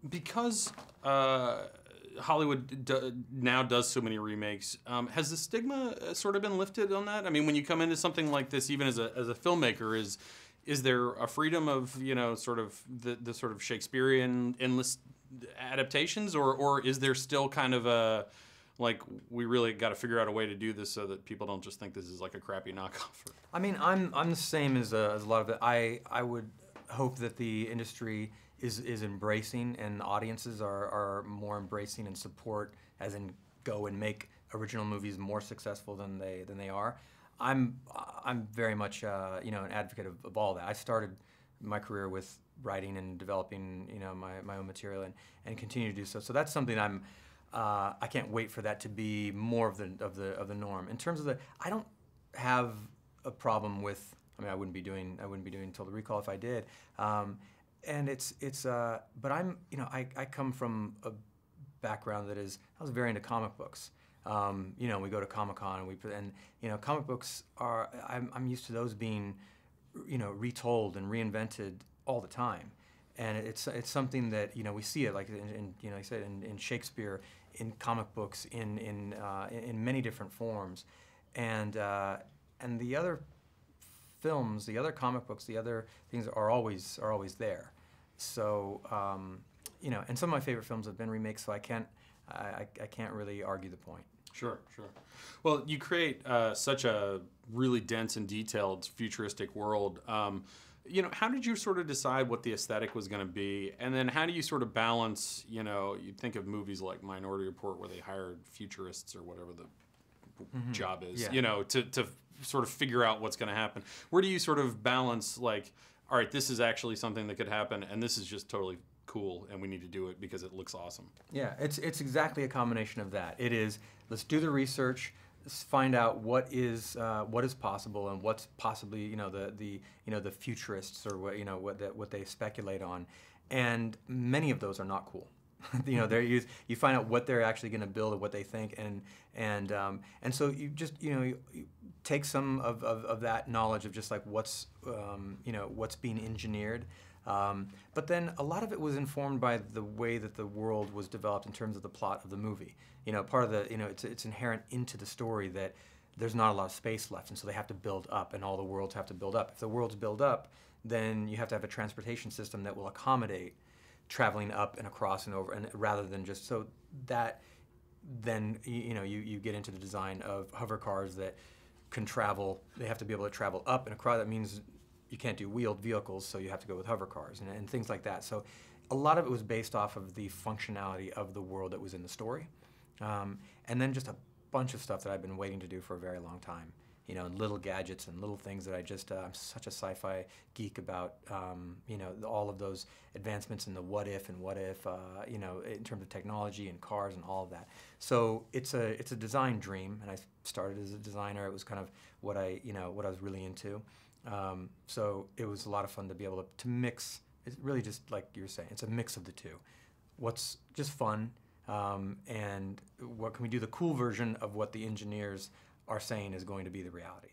Because Hollywood now does so many remakes, has the stigma sort of been lifted on that? I mean, when you come into something like this, even as a filmmaker, is there a freedom of, you know, sort of the sort of Shakespearean endless adaptations, or is there still kind of a, like, we really got to figure out a way to do this so that people don't just think this is like a crappy knockoff? I mean, I'm the same as a lot of it. I would hope that the industry is embracing, and audiences are more embracing and support, as in go and make original movies more successful than they are. I'm very much you know, an advocate of all that. I started my career with writing and developing, you know, my own material, and continue to do so. So that's something I can't wait for that to be more of the norm. In terms of I don't have a problem with. I mean, I wouldn't be doing Total Recall if I did. And but I'm, you know, I come from a background that is, I was very into comic books. You know, we go to Comic-Con and you know, comic books are, I'm used to those being, you know, retold and reinvented all the time. And it's something that, you know, we see it like in you know, like I said, in Shakespeare, in comic books, in many different forms, and the other films, the other comic books, the other things are always there. So you know, and some of my favorite films have been remakes, so I can't really argue the point. Sure, sure. Well, you create such a really dense and detailed futuristic world. You know, how did you sort of decide what the aesthetic was going to be, and then how do you sort of balance? You know, you think of movies like Minority Report, where they hired futurists or whatever the job is, yeah. You know, to sort of figure out what's going to happen. Where do you sort of balance, like, all right, this is actually something that could happen, and this is just totally cool, and we need to do it because it looks awesome? Yeah, it's exactly a combination of that. It is, let's do the research, let's find out what is possible, and what's possibly, you know, the futurists, or what, you know, what they speculate on, and many of those are not cool. You know, you find out what they're actually going to build, and what they think, and so you just, you know, you take some of that knowledge of just like what's you know, what's being engineered, but then a lot of it was informed by the way that the world was developed in terms of the plot of the movie. You know, part of the, you know, it's inherent into the story that there's not a lot of space left, and so they have to build up, and all the worlds have to build up. If the worlds build up, then you have to have a transportation system that will accommodate traveling up and across and over, and rather than just, so that then, you know, you get into the design of hover cars that can travel. They have to be able to travel up and across. That means you can't do wheeled vehicles, so you have to go with hover cars and things like that. So a lot of it was based off of the functionality of the world that was in the story, and then just a bunch of stuff that I've been waiting to do for a very long time. You know, little gadgets and little things that I just, I'm such a sci-fi geek about, you know, all of those advancements in the what if, you know, in terms of technology and cars and all of that. So it's a design dream, and I started as a designer. It was kind of what you know, what I was really into. So it was a lot of fun to be able to mix. It's really just like you were saying, it's a mix of the two. What's just fun, and what can we do, the cool version of what the engineers are saying is going to be the reality.